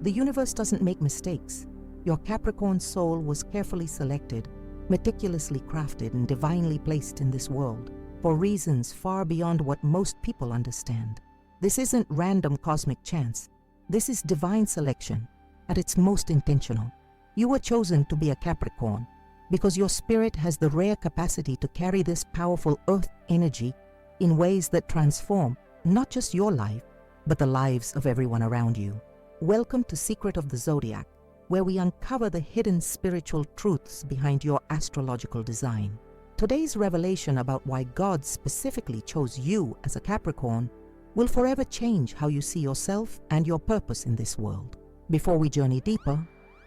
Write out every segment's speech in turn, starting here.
The universe doesn't make mistakes. Your Capricorn soul was carefully selected, meticulously crafted, and divinely placed in this world for reasons far beyond what most people understand. This isn't random cosmic chance. This is divine selection at its most intentional. You were chosen to be a Capricorn because your spirit has the rare capacity to carry this powerful earth energy in ways that transform not just your life, but the lives of everyone around you. Welcome to Secret of the Zodiac, where we uncover the hidden spiritual truths behind your astrological design. Today's revelation about why God specifically chose you as a Capricorn will forever change how you see yourself and your purpose in this world. Before we journey deeper,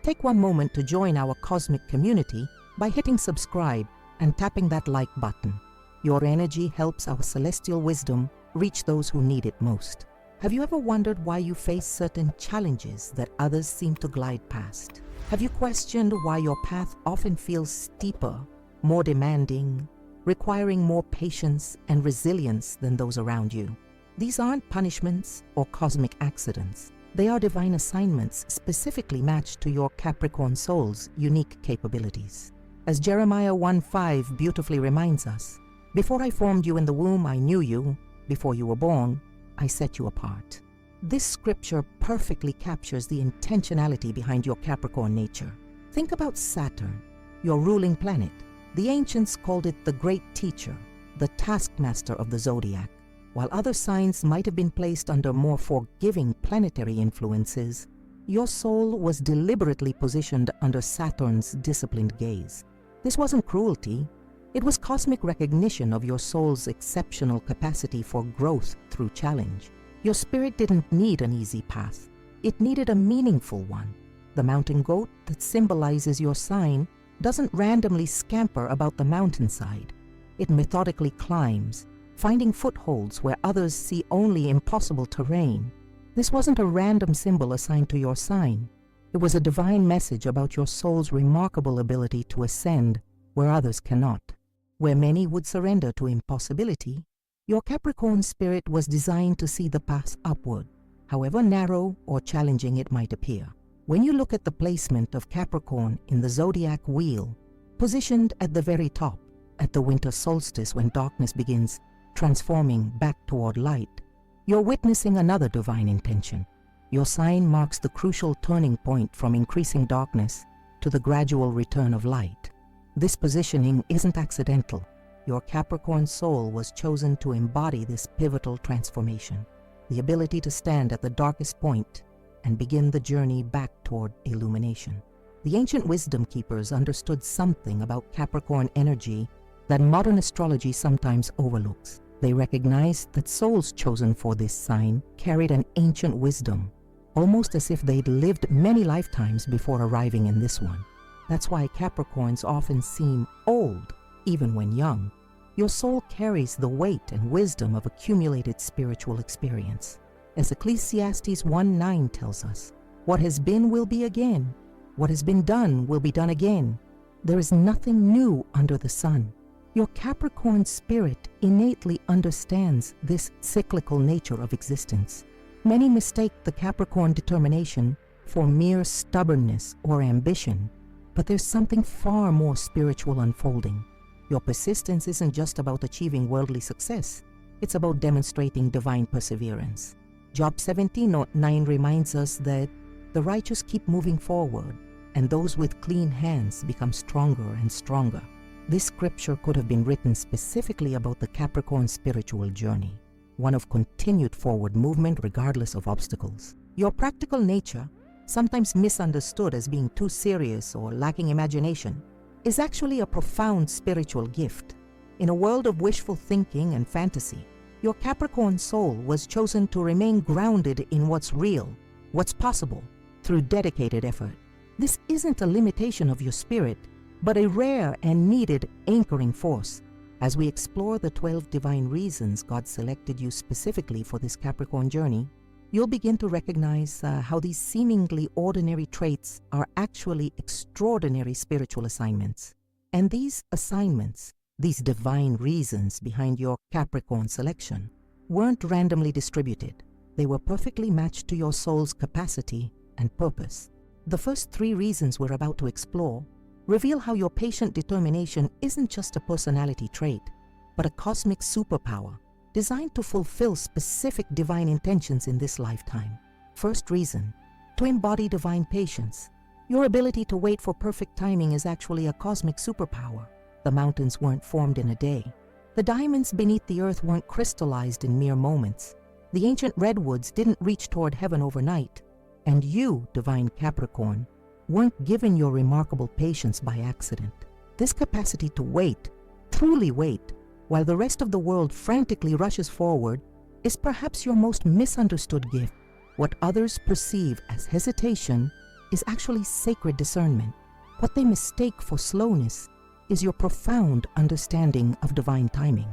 take one moment to join our cosmic community by hitting subscribe and tapping that like button. Your energy helps our celestial wisdom reach those who need it most. Have you ever wondered why you face certain challenges that others seem to glide past? Have you questioned why your path often feels steeper, more demanding, requiring more patience and resilience than those around you? These aren't punishments or cosmic accidents. They are divine assignments specifically matched to your Capricorn soul's unique capabilities. As Jeremiah 1:5 beautifully reminds us, "Before I formed you in the womb, I knew you. Before you were born, I set you apart." This scripture perfectly captures the intentionality behind your Capricorn nature. Think about Saturn, your ruling planet. The ancients called it the great teacher, the taskmaster of the zodiac. While other signs might have been placed under more forgiving planetary influences, your soul was deliberately positioned under Saturn's disciplined gaze. This wasn't cruelty. It was cosmic recognition of your soul's exceptional capacity for growth through challenge. Your spirit didn't need an easy path. It needed a meaningful one. The mountain goat that symbolizes your sign doesn't randomly scamper about the mountainside. It methodically climbs, finding footholds where others see only impossible terrain. This wasn't a random symbol assigned to your sign. It was a divine message about your soul's remarkable ability to ascend where others cannot. Where many would surrender to impossibility, your Capricorn spirit was designed to see the path upward, however narrow or challenging it might appear. When you look at the placement of Capricorn in the zodiac wheel, positioned at the very top, at the winter solstice when darkness begins transforming back toward light, you're witnessing another divine intention. Your sign marks the crucial turning point from increasing darkness to the gradual return of light. This positioning isn't accidental. Your Capricorn soul was chosen to embody this pivotal transformation, the ability to stand at the darkest point and begin the journey back toward illumination. The ancient wisdom keepers understood something about Capricorn energy that modern astrology sometimes overlooks. They recognized that souls chosen for this sign carried an ancient wisdom, almost as if they'd lived many lifetimes before arriving in this one. That's why Capricorns often seem old, even when young. Your soul carries the weight and wisdom of accumulated spiritual experience. As Ecclesiastes 1:9 tells us, "What has been will be again. What has been done will be done again. There is nothing new under the sun." Your Capricorn spirit innately understands this cyclical nature of existence. Many mistake the Capricorn determination for mere stubbornness or ambition, but there's something far more spiritual unfolding. Your persistence isn't just about achieving worldly success. It's about demonstrating divine perseverance. Job 17:9 reminds us that the righteous keep moving forward, and those with clean hands become stronger and stronger. This scripture could have been written specifically about the Capricorn spiritual journey, one of continued forward movement regardless of obstacles. Your practical nature, sometimes misunderstood as being too serious or lacking imagination, is actually a profound spiritual gift. In a world of wishful thinking and fantasy, your Capricorn soul was chosen to remain grounded in what's real, what's possible, through dedicated effort. This isn't a limitation of your spirit, but a rare and needed anchoring force. As we explore the 12 divine reasons God selected you specifically for this Capricorn journey, you'll begin to recognize how these seemingly ordinary traits are actually extraordinary spiritual assignments. And these assignments, these divine reasons behind your Capricorn selection, weren't randomly distributed. They were perfectly matched to your soul's capacity and purpose. The first 3 reasons we're about to explore reveal how your patient determination isn't just a personality trait, but a cosmic superpower designed to fulfill specific divine intentions in this lifetime. First reason, to embody divine patience. Your ability to wait for perfect timing is actually a cosmic superpower. The mountains weren't formed in a day. The diamonds beneath the earth weren't crystallized in mere moments. The ancient redwoods didn't reach toward heaven overnight. And you, divine Capricorn, weren't given your remarkable patience by accident. This capacity to wait, truly wait, while the rest of the world frantically rushes forward, is perhaps your most misunderstood gift. What others perceive as hesitation is actually sacred discernment. What they mistake for slowness is your profound understanding of divine timing.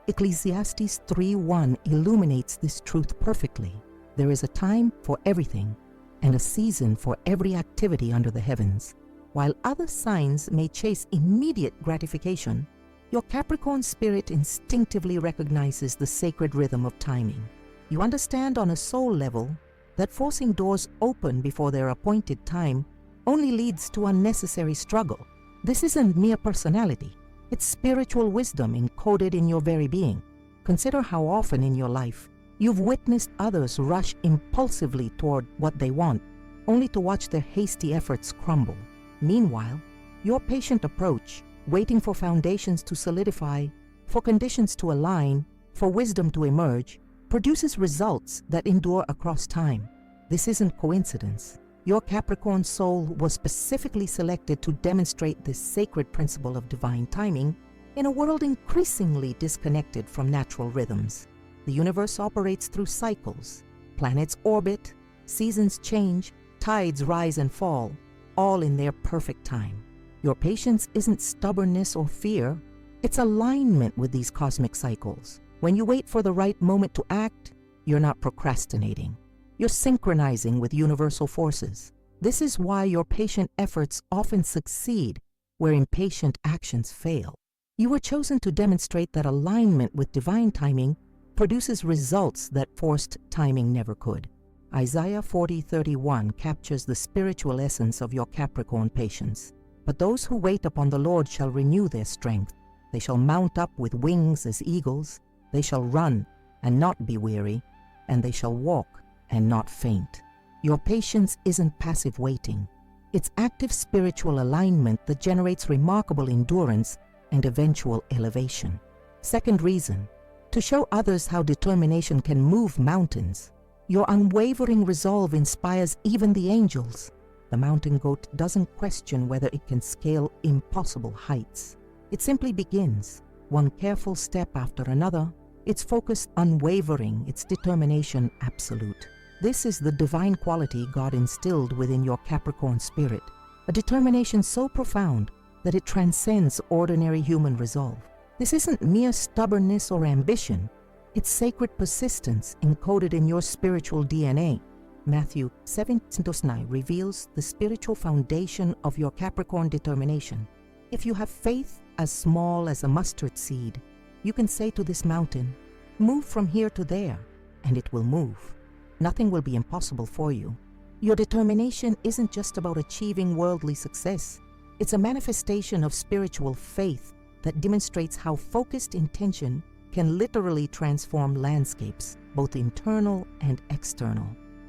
Ecclesiastes 3:1 illuminates this truth perfectly. There is a time for everything and a season for every activity under the heavens. While other signs may chase immediate gratification, your Capricorn spirit instinctively recognizes the sacred rhythm of timing. You understand on a soul level that forcing doors open before their appointed time only leads to unnecessary struggle. This isn't mere personality. It's spiritual wisdom encoded in your very being. Consider how often in your life you've witnessed others rush impulsively toward what they want, only to watch their hasty efforts crumble. Meanwhile, your patient approach, waiting for foundations to solidify, for conditions to align, for wisdom to emerge, produces results that endure across time. This isn't coincidence. Your Capricorn soul was specifically selected to demonstrate this sacred principle of divine timing in a world increasingly disconnected from natural rhythms. The universe operates through cycles. Planets orbit, seasons change, tides rise and fall, all in their perfect time. Your patience isn't stubbornness or fear, it's alignment with these cosmic cycles. When you wait for the right moment to act, you're not procrastinating. You're synchronizing with universal forces. This is why your patient efforts often succeed where impatient actions fail. You were chosen to demonstrate that alignment with divine timing produces results that forced timing never could. Isaiah 40:31 captures the spiritual essence of your Capricorn patience. But those who wait upon the Lord shall renew their strength. They shall mount up with wings as eagles. They shall run and not be weary, and they shall walk and not faint. Your patience isn't passive waiting. It's active spiritual alignment that generates remarkable endurance and eventual elevation. Second reason, to show others how determination can move mountains. Your unwavering resolve inspires even the angels. The mountain goat doesn't question whether it can scale impossible heights. It simply begins, one careful step after another, its focus unwavering, its determination absolute. This is the divine quality God instilled within your Capricorn spirit, a determination so profound that it transcends ordinary human resolve. This isn't mere stubbornness or ambition, it's sacred persistence encoded in your spiritual DNA. Matthew 7:9 reveals the spiritual foundation of your Capricorn determination. If you have faith as small as a mustard seed, you can say to this mountain, "Move from here to there," and it will move. Nothing will be impossible for you. Your determination isn't just about achieving worldly success. It's a manifestation of spiritual faith that demonstrates how focused intention can literally transform landscapes, both internal and external.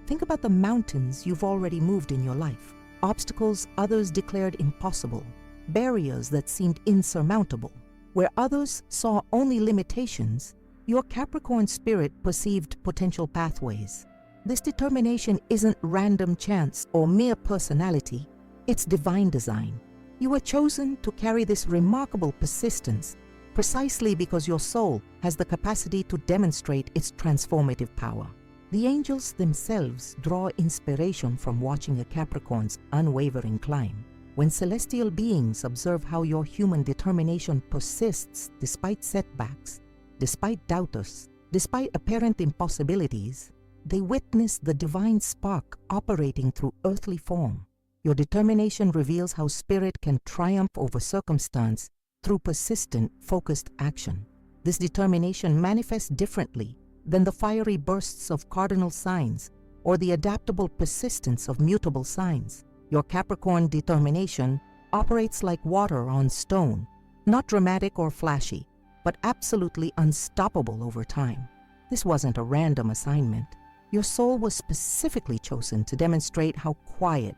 Think about the mountains you've already moved in your life, obstacles others declared impossible, barriers that seemed insurmountable. Where others saw only limitations, your Capricorn spirit perceived potential pathways. This determination isn't random chance or mere personality, it's divine design. You were chosen to carry this remarkable persistence precisely because your soul has the capacity to demonstrate its transformative power. The angels themselves draw inspiration from watching a Capricorn's unwavering climb. When celestial beings observe how your human determination persists despite setbacks, despite doubters, despite apparent impossibilities, they witness the divine spark operating through earthly form. Your determination reveals how spirit can triumph over circumstance through persistent, focused action. This determination manifests differently than the fiery bursts of cardinal signs or the adaptable persistence of mutable signs. Your Capricorn determination operates like water on stone, not dramatic or flashy, but absolutely unstoppable over time. This wasn't a random assignment. Your soul was specifically chosen to demonstrate how quiet,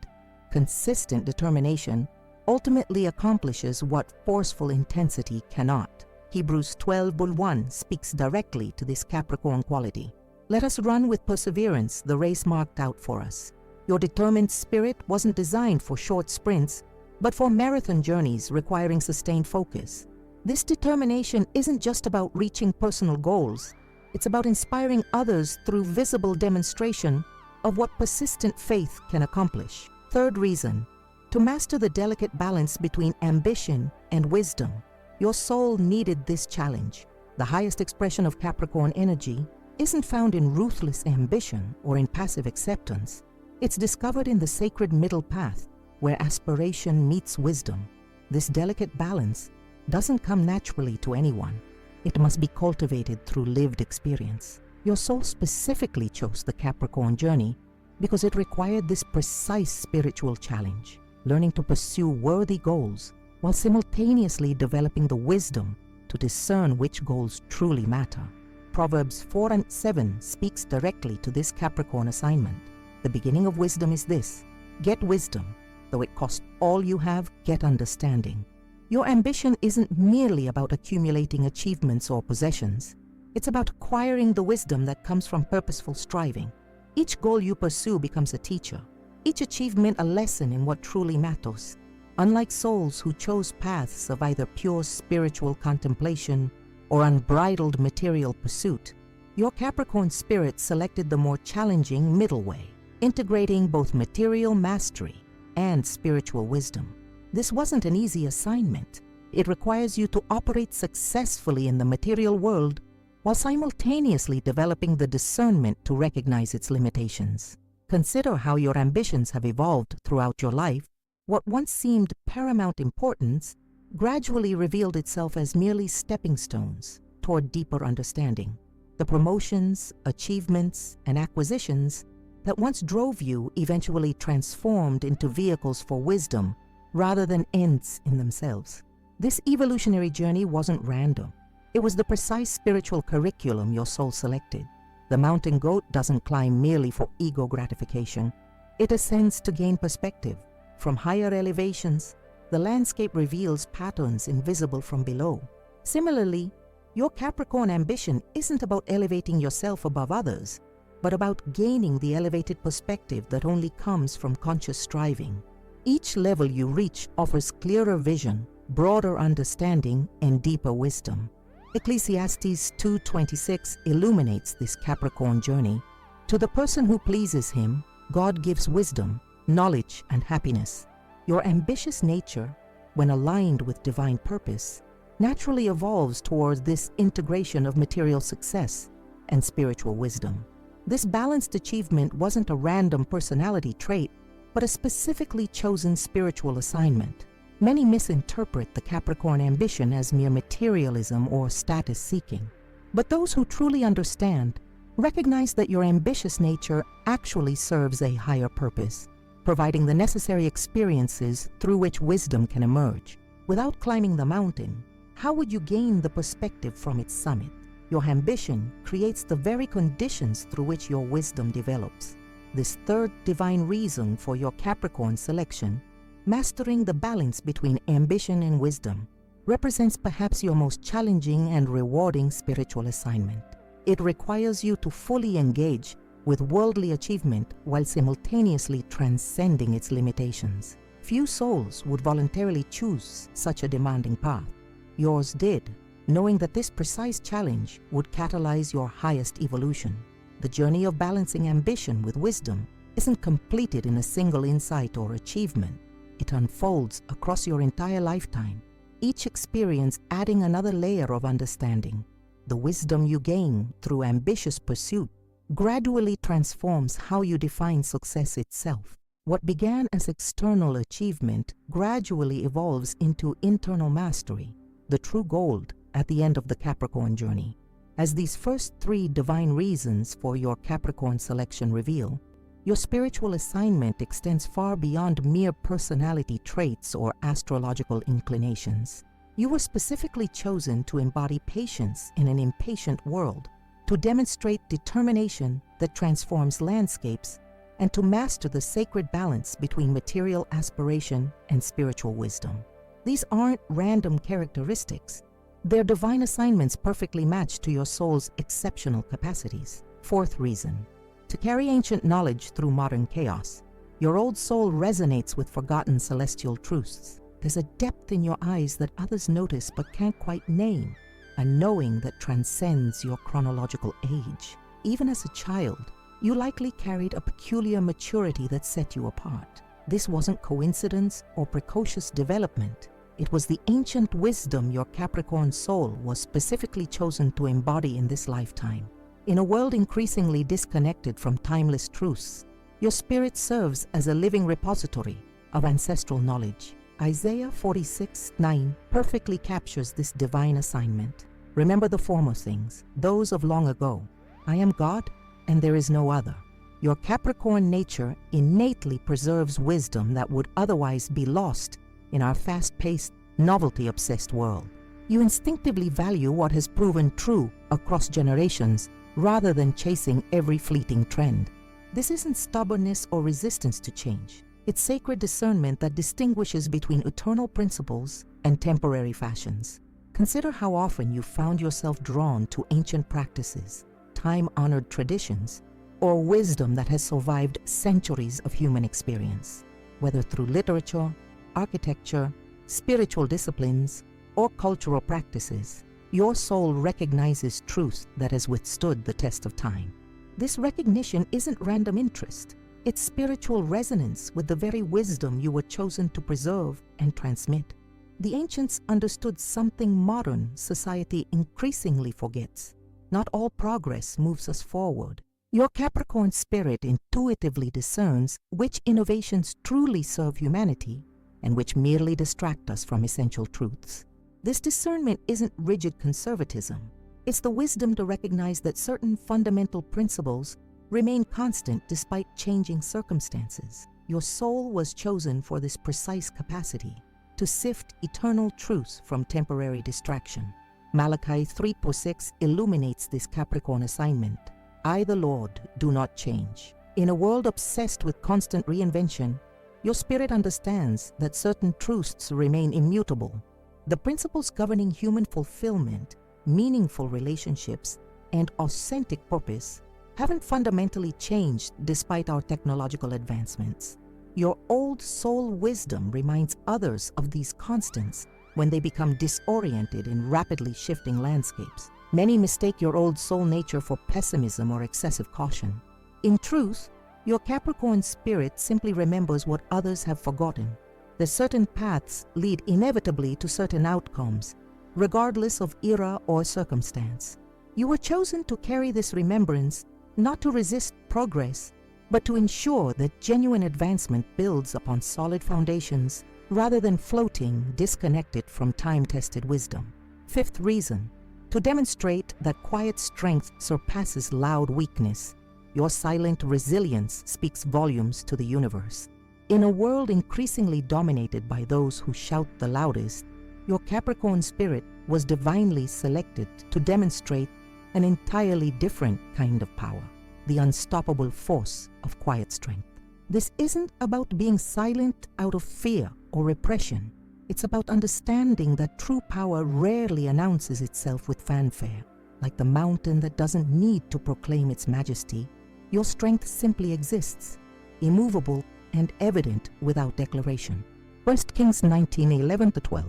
consistent determination ultimately accomplishes what forceful intensity cannot. Hebrews 12:1 speaks directly to this Capricorn quality. Let us run with perseverance the race marked out for us. Your determined spirit wasn't designed for short sprints, but for marathon journeys requiring sustained focus. This determination isn't just about reaching personal goals. It's about inspiring others through visible demonstration of what persistent faith can accomplish. Third reason, to master the delicate balance between ambition and wisdom. Your soul needed this challenge. The highest expression of Capricorn energy isn't found in ruthless ambition or in passive acceptance. It's discovered in the sacred middle path, where aspiration meets wisdom. This delicate balance doesn't come naturally to anyone. It must be cultivated through lived experience. Your soul specifically chose the Capricorn journey because it required this precise spiritual challenge, learning to pursue worthy goals while simultaneously developing the wisdom to discern which goals truly matter. Proverbs 4:7 speaks directly to this Capricorn assignment. The beginning of wisdom is this: get wisdom. Though it cost all you have, get understanding. Your ambition isn't merely about accumulating achievements or possessions. It's about acquiring the wisdom that comes from purposeful striving. Each goal you pursue becomes a teacher, each achievement a lesson in what truly matters. Unlike souls who chose paths of either pure spiritual contemplation or unbridled material pursuit, your Capricorn spirit selected the more challenging middle way, integrating both material mastery and spiritual wisdom. This wasn't an easy assignment. It requires you to operate successfully in the material world while simultaneously developing the discernment to recognize its limitations. Consider how your ambitions have evolved throughout your life. What once seemed paramount importance gradually revealed itself as merely stepping stones toward deeper understanding. The promotions, achievements, and acquisitions that once drove you eventually transformed into vehicles for wisdom rather than ends in themselves. This evolutionary journey wasn't random. It was the precise spiritual curriculum your soul selected. The mountain goat doesn't climb merely for ego gratification. It ascends to gain perspective. From higher elevations, the landscape reveals patterns invisible from below. Similarly, your Capricorn ambition isn't about elevating yourself above others, but about gaining the elevated perspective that only comes from conscious striving. Each level you reach offers clearer vision, broader understanding, and deeper wisdom. Ecclesiastes 2:26 illuminates this Capricorn journey. To the person who pleases him, God gives wisdom, knowledge, and happiness. Your ambitious nature, when aligned with divine purpose, naturally evolves towards this integration of material success and spiritual wisdom. This balanced achievement wasn't a random personality trait, but a specifically chosen spiritual assignment. Many misinterpret the Capricorn ambition as mere materialism or status seeking. But those who truly understand recognize that your ambitious nature actually serves a higher purpose, providing the necessary experiences through which wisdom can emerge. Without climbing the mountain, how would you gain the perspective from its summit? Your ambition creates the very conditions through which your wisdom develops. This third divine reason for your Capricorn selection, mastering the balance between ambition and wisdom, represents perhaps your most challenging and rewarding spiritual assignment. It requires you to fully engage with worldly achievement while simultaneously transcending its limitations. Few souls would voluntarily choose such a demanding path. Yours did, knowing that this precise challenge would catalyze your highest evolution. The journey of balancing ambition with wisdom isn't completed in a single insight or achievement. It unfolds across your entire lifetime, each experience adding another layer of understanding. The wisdom you gain through ambitious pursuit gradually transforms how you define success itself. What began as external achievement gradually evolves into internal mastery, the true gold at the end of the Capricorn journey. As these first three divine reasons for your Capricorn selection reveal, Your spiritual assignment extends far beyond mere personality traits or astrological inclinations. You were specifically chosen to embody patience in an impatient world, to demonstrate determination that transforms landscapes, and to master the sacred balance between material aspiration and spiritual wisdom. These aren't random characteristics. They're divine assignments perfectly matched to your soul's exceptional capacities. Fourth reason, to carry ancient knowledge through modern chaos. Your old soul resonates with forgotten celestial truths. There's a depth in your eyes that others notice but can't quite name, a knowing that transcends your chronological age. Even as a child, you likely carried a peculiar maturity that set you apart. This wasn't coincidence or precocious development. It was the ancient wisdom your Capricorn soul was specifically chosen to embody in this lifetime. In a world increasingly disconnected from timeless truths, your spirit serves as a living repository of ancestral knowledge. Isaiah 46:9 perfectly captures this divine assignment. Remember the former things, those of long ago. I am God, and there is no other. Your Capricorn nature innately preserves wisdom that would otherwise be lost in our fast-paced, novelty-obsessed world. You instinctively value what has proven true across generations rather than chasing every fleeting trend. This isn't stubbornness or resistance to change. It's sacred discernment that distinguishes between eternal principles and temporary fashions. Consider how often you found yourself drawn to ancient practices, time-honored traditions, or wisdom that has survived centuries of human experience. Whether through literature, architecture, spiritual disciplines, or cultural practices, your soul recognizes truth that has withstood the test of time. This recognition isn't random interest. It's spiritual resonance with the very wisdom you were chosen to preserve and transmit. The ancients understood something modern society increasingly forgets. Not all progress moves us forward. Your Capricorn spirit intuitively discerns which innovations truly serve humanity and which merely distract us from essential truths. This discernment isn't rigid conservatism. It's the wisdom to recognize that certain fundamental principles remain constant despite changing circumstances. Your soul was chosen for this precise capacity, to sift eternal truths from temporary distraction. Malachi 3:6 illuminates this Capricorn assignment. I, the Lord, do not change. In a world obsessed with constant reinvention, your spirit understands that certain truths remain immutable. The principles governing human fulfillment, meaningful relationships, and authentic purpose haven't fundamentally changed despite our technological advancements. Your old soul wisdom reminds others of these constants when they become disoriented in rapidly shifting landscapes. Many mistake your old soul nature for pessimism or excessive caution. In truth, your Capricorn spirit simply remembers what others have forgotten. That certain paths lead inevitably to certain outcomes, regardless of era or circumstance. You were chosen to carry this remembrance not to resist progress, but to ensure that genuine advancement builds upon solid foundations rather than floating disconnected from time-tested wisdom. Fifth reason, to demonstrate that quiet strength surpasses loud weakness. Your silent resilience speaks volumes to the universe. In a world increasingly dominated by those who shout the loudest, your Capricorn spirit was divinely selected to demonstrate an entirely different kind of power, the unstoppable force of quiet strength. This isn't about being silent out of fear or repression. It's about understanding that true power rarely announces itself with fanfare. Like the mountain that doesn't need to proclaim its majesty, your strength simply exists, immovable and evident without declaration. 1 Kings 19:11-12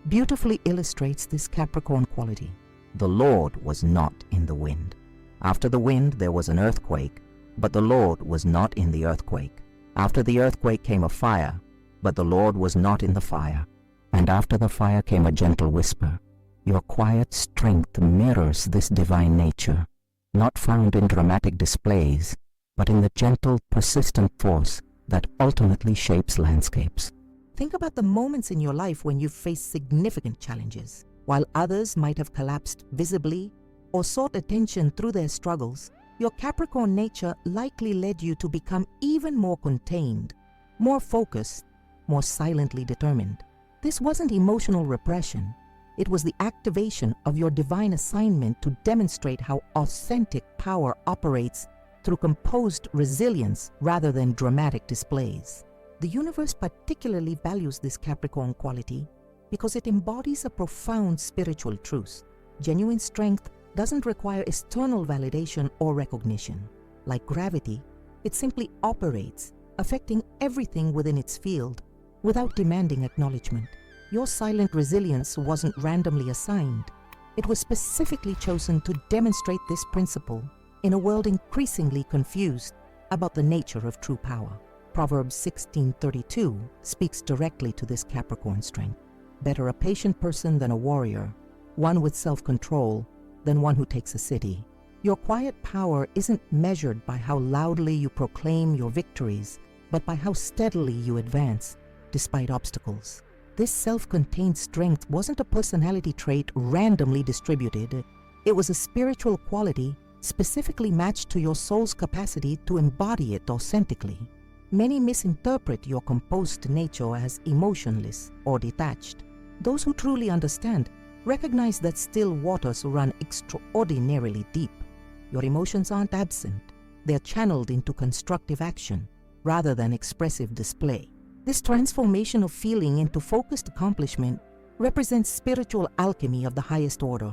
beautifully illustrates this Capricorn quality. The Lord was not in the wind. After the wind there was an earthquake, but the Lord was not in the earthquake. After the earthquake came a fire, but the Lord was not in the fire. And after the fire came a gentle whisper. Your quiet strength mirrors this divine nature, not found in dramatic displays, but in the gentle, persistent force that ultimately shapes landscapes. Think about the moments in your life when you've faced significant challenges. While others might have collapsed visibly or sought attention through their struggles, Your Capricorn nature likely led you to become even more contained, more focused, more silently determined. This wasn't emotional repression. It was the activation of your divine assignment to demonstrate how authentic power operates through composed resilience rather than dramatic displays. The universe particularly values this Capricorn quality because it embodies a profound spiritual truth. Genuine strength doesn't require external validation or recognition. Like gravity, it simply operates, affecting everything within its field without demanding acknowledgement. Your silent resilience wasn't randomly assigned. It was specifically chosen to demonstrate this principle in a world increasingly confused about the nature of true power. Proverbs 16:32 speaks directly to this Capricorn strength. Better a patient person than a warrior, one with self-control than one who takes a city. Your quiet power isn't measured by how loudly you proclaim your victories, but by how steadily you advance despite obstacles. This self-contained strength wasn't a personality trait randomly distributed. It was a spiritual quality specifically matched to your soul's capacity to embody it authentically. Many misinterpret your composed nature as emotionless or detached. Those who truly understand recognize that still waters run extraordinarily deep. Your emotions aren't absent. They're channeled into constructive action rather than expressive display. This transformation of feeling into focused accomplishment represents spiritual alchemy of the highest order.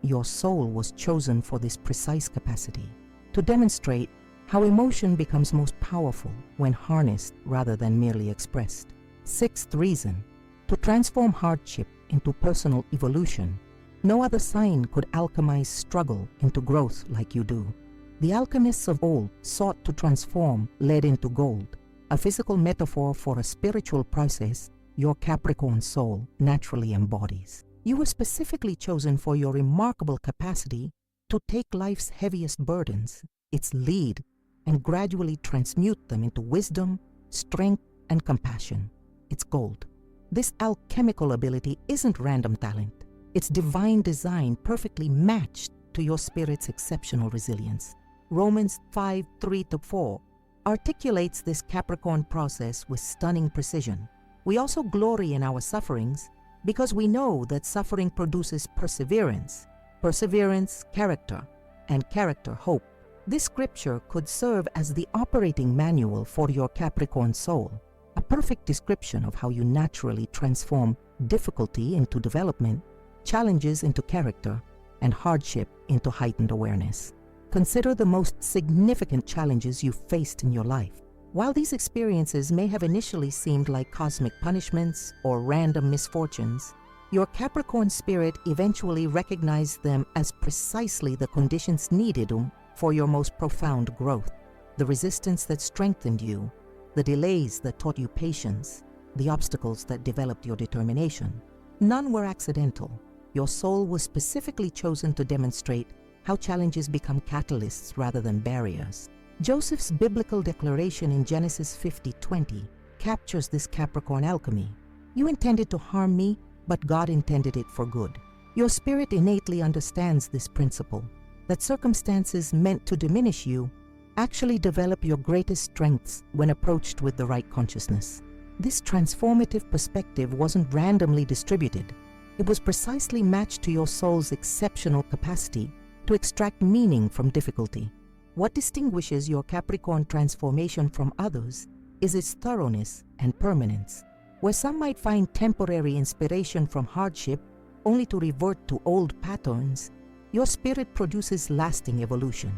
Your soul was chosen for this precise capacity, to demonstrate how emotion becomes most powerful when harnessed rather than merely expressed. Sixth reason, to transform hardship into personal evolution. No other sign could alchemize struggle into growth like you do. The alchemists of old sought to transform lead into gold, a physical metaphor for a spiritual process your Capricorn soul naturally embodies. You were specifically chosen for your remarkable capacity to take life's heaviest burdens, its lead, and gradually transmute them into wisdom, strength, and compassion. It's gold. This alchemical ability isn't random talent. It's divine design perfectly matched to your spirit's exceptional resilience. Romans 5:3-4 articulates this Capricorn process with stunning precision. We also glory in our sufferings because we know that suffering produces perseverance, perseverance, character, and character, hope. This scripture could serve as the operating manual for your Capricorn soul, a perfect description of how you naturally transform difficulty into development, challenges into character, and hardship into heightened awareness. Consider the most significant challenges you've faced in your life. While these experiences may have initially seemed like cosmic punishments or random misfortunes, your Capricorn spirit eventually recognized them as precisely the conditions needed for your most profound growth. The resistance that strengthened you, the delays that taught you patience, the obstacles that developed your determination. None were accidental. Your soul was specifically chosen to demonstrate how challenges become catalysts rather than barriers. Joseph's biblical declaration in Genesis 50:20 captures this Capricorn alchemy. You intended to harm me, but God intended it for good. Your spirit innately understands this principle, that circumstances meant to diminish you actually develop your greatest strengths when approached with the right consciousness. This transformative perspective wasn't randomly distributed. It was precisely matched to your soul's exceptional capacity to extract meaning from difficulty. What distinguishes your Capricorn transformation from others is its thoroughness and permanence. Where some might find temporary inspiration from hardship only to revert to old patterns, your spirit produces lasting evolution.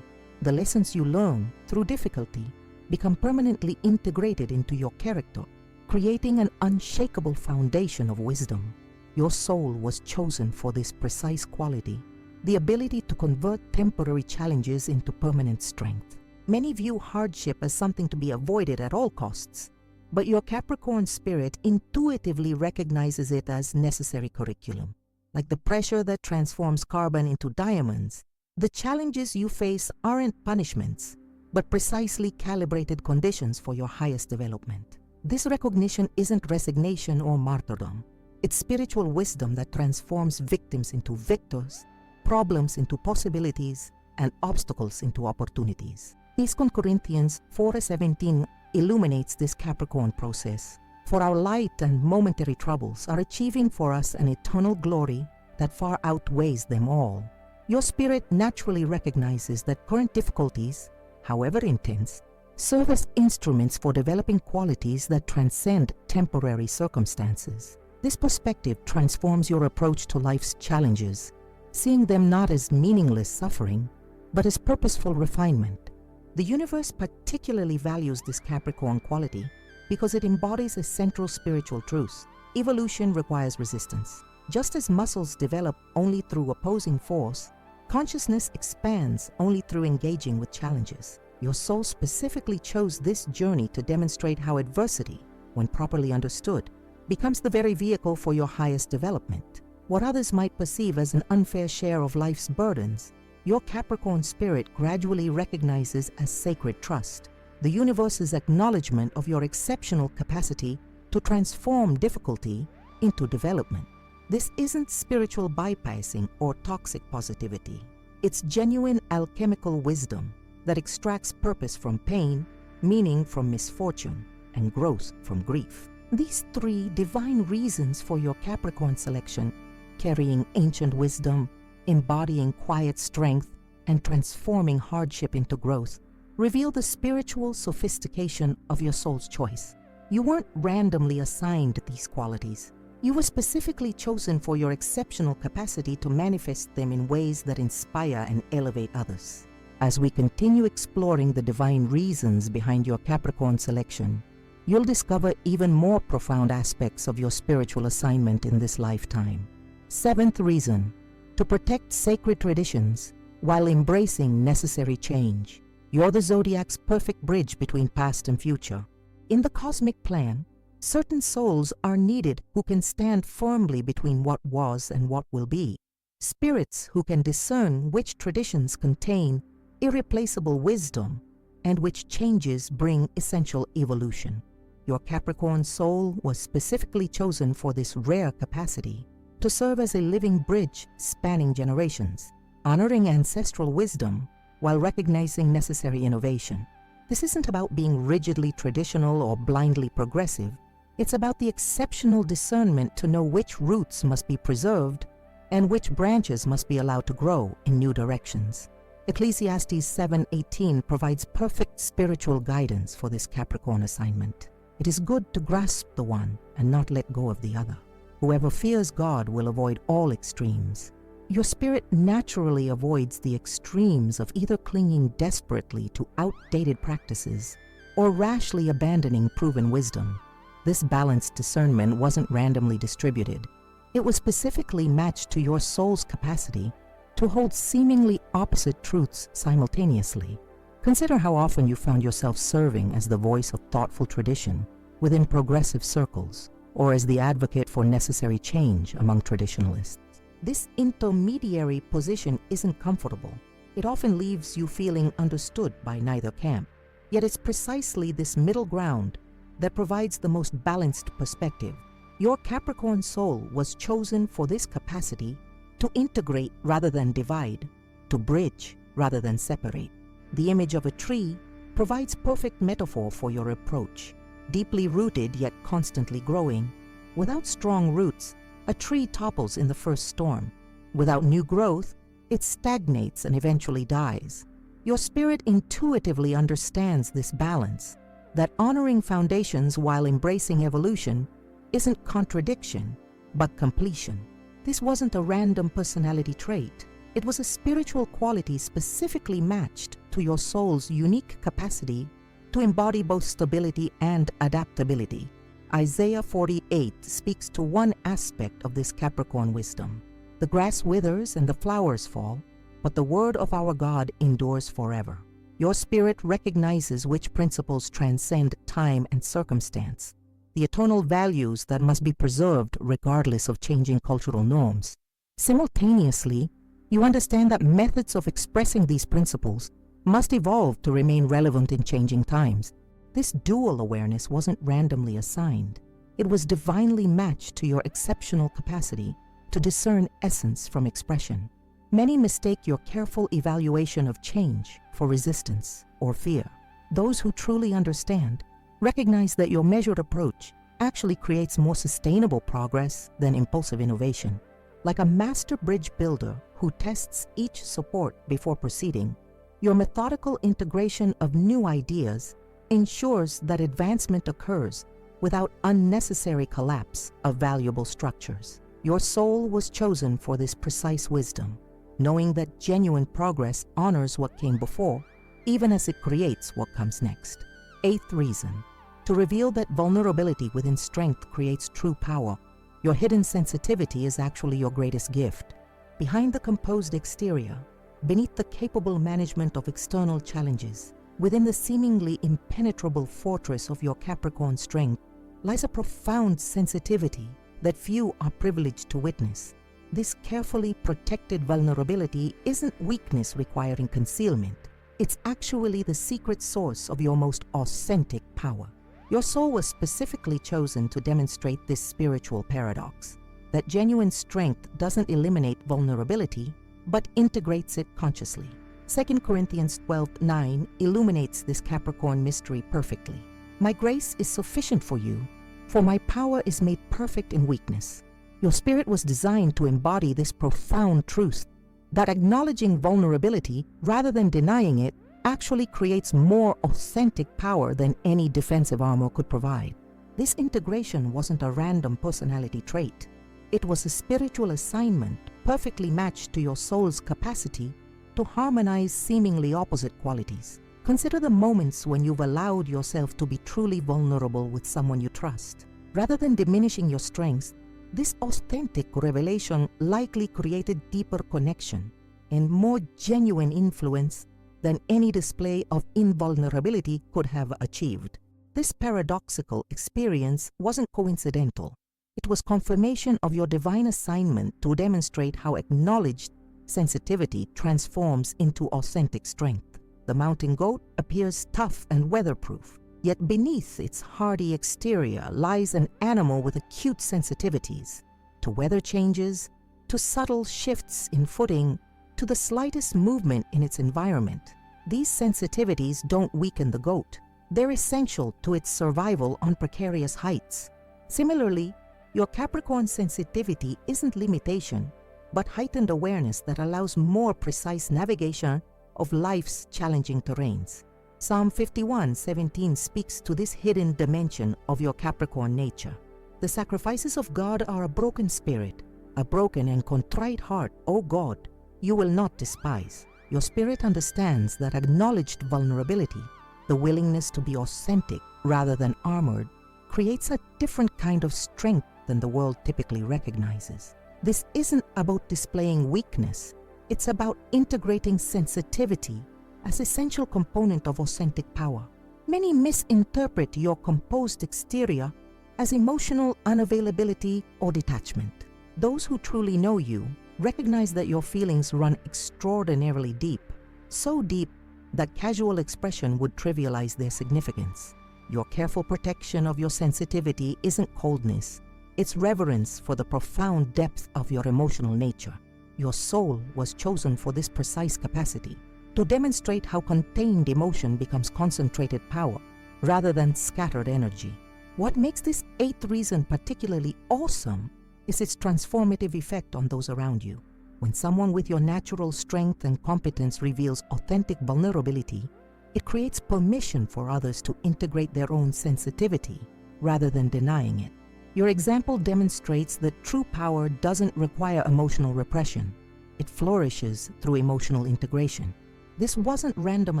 The lessons you learn through difficulty become permanently integrated into your character, creating an unshakable foundation of wisdom. Your soul was chosen for this precise quality, the ability to convert temporary challenges into permanent strength. Many view hardship as something to be avoided at all costs, but your Capricorn spirit intuitively recognizes it as necessary curriculum. Like the pressure that transforms carbon into diamonds, the challenges you face aren't punishments, but precisely calibrated conditions for your highest development. This recognition isn't resignation or martyrdom. It's spiritual wisdom that transforms victims into victors, problems into possibilities, and obstacles into opportunities. 2 Corinthians 4:17 illuminates this Capricorn process. For our light and momentary troubles are achieving for us an eternal glory that far outweighs them all. Your spirit naturally recognizes that current difficulties, however intense, serve as instruments for developing qualities that transcend temporary circumstances. This perspective transforms your approach to life's challenges, seeing them not as meaningless suffering, but as purposeful refinement. The universe particularly values this Capricorn quality because it embodies a central spiritual truth. Evolution requires resistance. Just as muscles develop only through opposing force, consciousness expands only through engaging with challenges. Your soul specifically chose this journey to demonstrate how adversity, when properly understood, becomes the very vehicle for your highest development. What others might perceive as an unfair share of life's burdens, your Capricorn spirit gradually recognizes as sacred trust, the universe's acknowledgement of your exceptional capacity to transform difficulty into development. This isn't spiritual bypassing or toxic positivity. It's genuine alchemical wisdom that extracts purpose from pain, meaning from misfortune, and growth from grief. These three divine reasons for your Capricorn selection, carrying ancient wisdom, embodying quiet strength, and transforming hardship into growth, reveal the spiritual sophistication of your soul's choice. You weren't randomly assigned these qualities. You were specifically chosen for your exceptional capacity to manifest them in ways that inspire and elevate others. As we continue exploring the divine reasons behind your Capricorn selection, you'll discover even more profound aspects of your spiritual assignment in this lifetime. 7th reason, to protect sacred traditions while embracing necessary change. You're the Zodiac's perfect bridge between past and future. In the cosmic plan, certain souls are needed who can stand firmly between what was and what will be. Spirits who can discern which traditions contain irreplaceable wisdom and which changes bring essential evolution. Your Capricorn soul was specifically chosen for this rare capacity to serve as a living bridge spanning generations, honoring ancestral wisdom while recognizing necessary innovation. This isn't about being rigidly traditional or blindly progressive. It's about the exceptional discernment to know which roots must be preserved and which branches must be allowed to grow in new directions. Ecclesiastes 7:18 provides perfect spiritual guidance for this Capricorn assignment. It is good to grasp the one and not let go of the other. Whoever fears God will avoid all extremes. Your spirit naturally avoids the extremes of either clinging desperately to outdated practices or rashly abandoning proven wisdom. This balanced discernment wasn't randomly distributed. It was specifically matched to your soul's capacity to hold seemingly opposite truths simultaneously. Consider how often you found yourself serving as the voice of thoughtful tradition within progressive circles, or as the advocate for necessary change among traditionalists. This intermediary position isn't comfortable. It often leaves you feeling understood by neither camp. Yet it's precisely this middle ground that provides the most balanced perspective. Your Capricorn soul was chosen for this capacity to integrate rather than divide, to bridge rather than separate. The image of a tree provides perfect metaphor for your approach. Deeply rooted yet constantly growing. Without strong roots, a tree topples in the first storm. Without new growth, it stagnates and eventually dies. Your spirit intuitively understands this balance, that honoring foundations while embracing evolution isn't contradiction, but completion. This wasn't a random personality trait. It was a spiritual quality specifically matched to your soul's unique capacity to embody both stability and adaptability. Isaiah 48 speaks to one aspect of this Capricorn wisdom. The grass withers and the flowers fall, but the word of our God endures forever. Your spirit recognizes which principles transcend time and circumstance, the eternal values that must be preserved regardless of changing cultural norms. Simultaneously, you understand that methods of expressing these principles must evolve to remain relevant in changing times. This dual awareness wasn't randomly assigned. It was divinely matched to your exceptional capacity to discern essence from expression. Many mistake your careful evaluation of change for resistance or fear. Those who truly understand recognize that your measured approach actually creates more sustainable progress than impulsive innovation. Like a master bridge builder who tests each support before proceeding, your methodical integration of new ideas ensures that advancement occurs without unnecessary collapse of valuable structures. Your soul was chosen for this precise wisdom, knowing that genuine progress honors what came before, even as it creates what comes next. Eighth reason, to reveal that vulnerability within strength creates true power. Your hidden sensitivity is actually your greatest gift. Behind the composed exterior, beneath the capable management of external challenges, within the seemingly impenetrable fortress of your Capricorn strength, lies a profound sensitivity that few are privileged to witness. This carefully protected vulnerability isn't weakness requiring concealment. It's actually the secret source of your most authentic power. Your soul was specifically chosen to demonstrate this spiritual paradox, that genuine strength doesn't eliminate vulnerability, but integrates it consciously. 2 Corinthians 12:9 illuminates this Capricorn mystery perfectly. My grace is sufficient for you, for my power is made perfect in weakness. Your spirit was designed to embody this profound truth, that acknowledging vulnerability rather than denying it actually creates more authentic power than any defensive armor could provide. This integration wasn't a random personality trait. It was a spiritual assignment perfectly matched to your soul's capacity to harmonize seemingly opposite qualities. Consider the moments when you've allowed yourself to be truly vulnerable with someone you trust. Rather than diminishing your strengths, this authentic revelation likely created deeper connection and more genuine influence than any display of invulnerability could have achieved. This paradoxical experience wasn't coincidental. It was confirmation of your divine assignment to demonstrate how acknowledged sensitivity transforms into authentic strength. The mountain goat appears tough and weatherproof, yet beneath its hardy exterior lies an animal with acute sensitivities to weather changes, to subtle shifts in footing, to the slightest movement in its environment. These sensitivities don't weaken the goat. They're essential to its survival on precarious heights. Similarly, your Capricorn sensitivity isn't limitation, but heightened awareness that allows more precise navigation of life's challenging terrains. Psalm 51:17 speaks to this hidden dimension of your Capricorn nature. The sacrifices of God are a broken spirit, a broken and contrite heart, O God, you will not despise. Your spirit understands that acknowledged vulnerability, the willingness to be authentic rather than armored, creates a different kind of strength than the world typically recognizes. This isn't about displaying weakness, it's about integrating sensitivity as essential component of authentic power. Many misinterpret your composed exterior as emotional unavailability or detachment. Those who truly know you recognize that your feelings run extraordinarily deep, so deep that casual expression would trivialize their significance. Your careful protection of your sensitivity isn't coldness, it's reverence for the profound depth of your emotional nature. Your soul was chosen for this precise capacity, to demonstrate how contained emotion becomes concentrated power rather than scattered energy. What makes this eighth reason particularly awesome is its transformative effect on those around you. When someone with your natural strength and competence reveals authentic vulnerability, it creates permission for others to integrate their own sensitivity rather than denying it. Your example demonstrates that true power doesn't require emotional repression. It flourishes through emotional integration. This wasn't random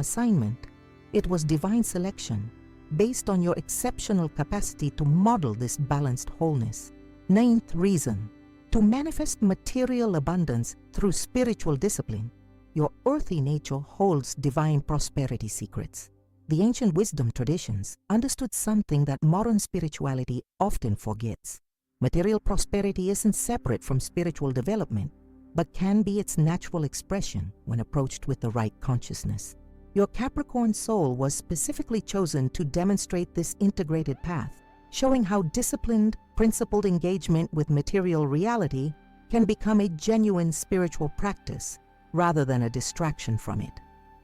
assignment, it was divine selection, based on your exceptional capacity to model this balanced wholeness. Ninth reason, to manifest material abundance through spiritual discipline, your earthy nature holds divine prosperity secrets. The ancient wisdom traditions understood something that modern spirituality often forgets. Material prosperity isn't separate from spiritual development, but can be its natural expression when approached with the right consciousness. Your Capricorn soul was specifically chosen to demonstrate this integrated path, showing how disciplined, principled engagement with material reality can become a genuine spiritual practice rather than a distraction from it.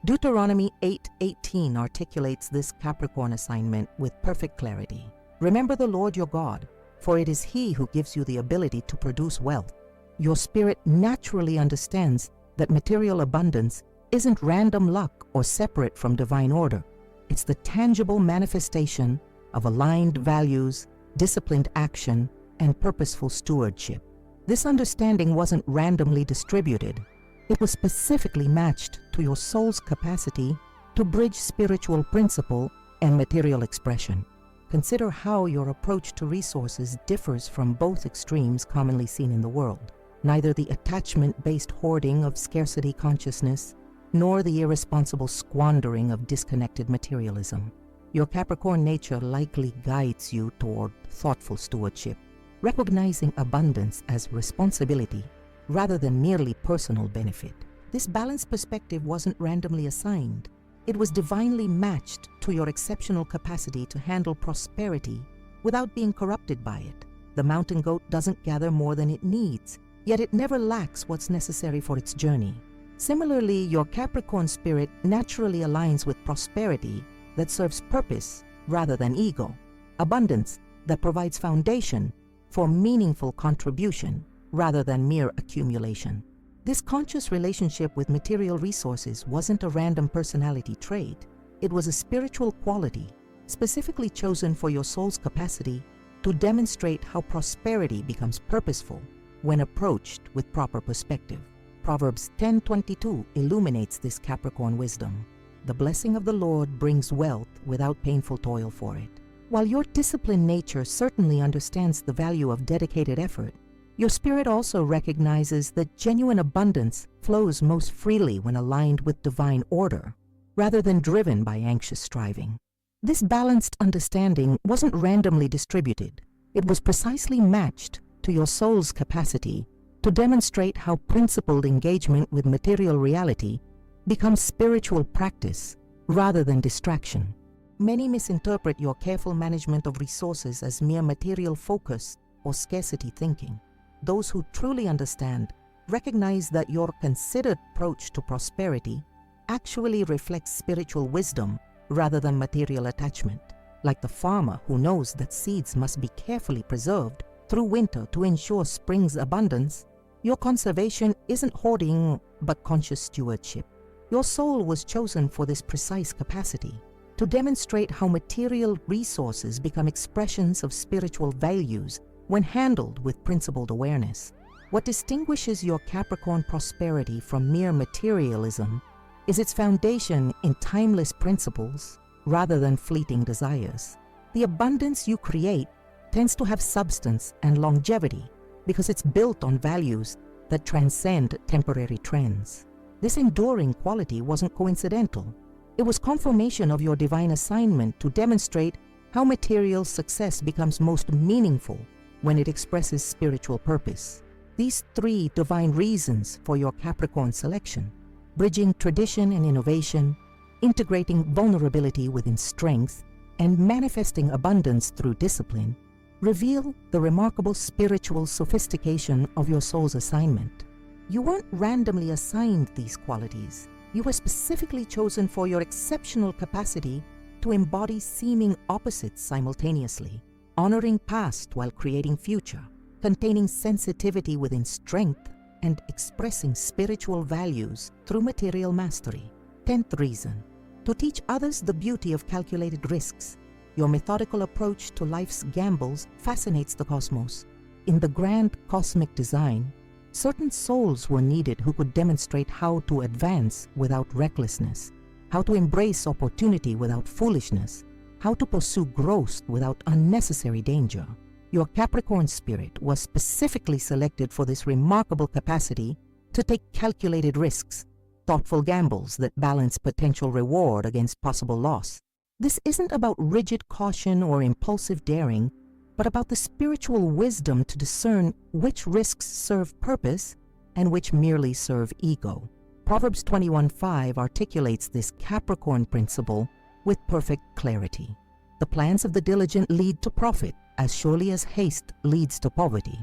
Deuteronomy 8:18 articulates this Capricorn assignment with perfect clarity. Remember the Lord your God, for it is He who gives you the ability to produce wealth. Your spirit naturally understands that material abundance isn't random luck or separate from divine order. It's the tangible manifestation of aligned values, disciplined action, and purposeful stewardship. This understanding wasn't randomly distributed. It was specifically matched to your soul's capacity to bridge spiritual principle and material expression. Consider how your approach to resources differs from both extremes commonly seen in the world. Neither the attachment-based hoarding of scarcity consciousness nor the irresponsible squandering of disconnected materialism. Your Capricorn nature likely guides you toward thoughtful stewardship, recognizing abundance as responsibility rather than merely personal benefit. This balanced perspective wasn't randomly assigned. It was divinely matched to your exceptional capacity to handle prosperity without being corrupted by it. The mountain goat doesn't gather more than it needs, yet it never lacks what's necessary for its journey. Similarly, your Capricorn spirit naturally aligns with prosperity that serves purpose rather than ego, abundance that provides foundation for meaningful contribution rather than mere accumulation. This conscious relationship with material resources wasn't a random personality trait. It was a spiritual quality specifically chosen for your soul's capacity to demonstrate how prosperity becomes purposeful when approached with proper perspective. Proverbs 10:22 illuminates this Capricorn wisdom. The blessing of the Lord brings wealth without painful toil for it. While your disciplined nature certainly understands the value of dedicated effort, your spirit also recognizes that genuine abundance flows most freely when aligned with divine order, rather than driven by anxious striving. This balanced understanding wasn't randomly distributed. It was precisely matched to your soul's capacity to demonstrate how principled engagement with material reality becomes spiritual practice rather than distraction. Many misinterpret your careful management of resources as mere material focus or scarcity thinking. Those who truly understand recognize that your considered approach to prosperity actually reflects spiritual wisdom rather than material attachment. Like the farmer who knows that seeds must be carefully preserved through winter to ensure spring's abundance, your conservation isn't hoarding but conscious stewardship. Your soul was chosen for this precise capacity, to demonstrate how material resources become expressions of spiritual values when handled with principled awareness. What distinguishes your Capricorn prosperity from mere materialism is its foundation in timeless principles rather than fleeting desires. The abundance you create tends to have substance and longevity because it's built on values that transcend temporary trends. This enduring quality wasn't coincidental. It was confirmation of your divine assignment to demonstrate how material success becomes most meaningful when it expresses spiritual purpose. These three divine reasons for your Capricorn selection, bridging tradition and innovation, integrating vulnerability within strength, and manifesting abundance through discipline, reveal the remarkable spiritual sophistication of your soul's assignment. You weren't randomly assigned these qualities. You were specifically chosen for your exceptional capacity to embody seeming opposites simultaneously, honoring past while creating future, containing sensitivity within strength, and expressing spiritual values through material mastery. 10th reason, to teach others the beauty of calculated risks. Your methodical approach to life's gambles fascinates the cosmos. In the grand cosmic design, certain souls were needed who could demonstrate how to advance without recklessness, how to embrace opportunity without foolishness, how to pursue growth without unnecessary danger. Your Capricorn spirit was specifically selected for this remarkable capacity to take calculated risks, thoughtful gambles that balance potential reward against possible loss. This isn't about rigid caution or impulsive daring, but about the spiritual wisdom to discern which risks serve purpose and which merely serve ego. Proverbs 21:5 articulates this Capricorn principle with perfect clarity. The plans of the diligent lead to profit as surely as haste leads to poverty.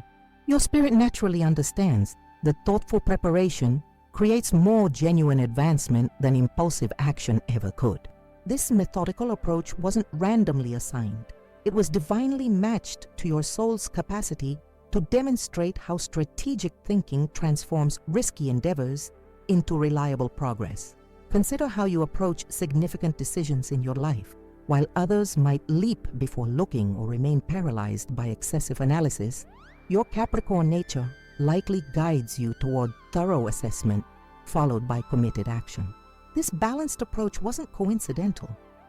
Your spirit naturally understands that thoughtful preparation creates more genuine advancement than impulsive action ever could. This methodical approach wasn't randomly assigned. It was divinely matched to your soul's capacity to demonstrate how strategic thinking transforms risky endeavors into reliable progress. Consider how you approach significant decisions in your life. While others might leap before looking or remain paralyzed by excessive analysis, your Capricorn nature likely guides you toward thorough assessment, followed by committed action. This balanced approach wasn't coincidental.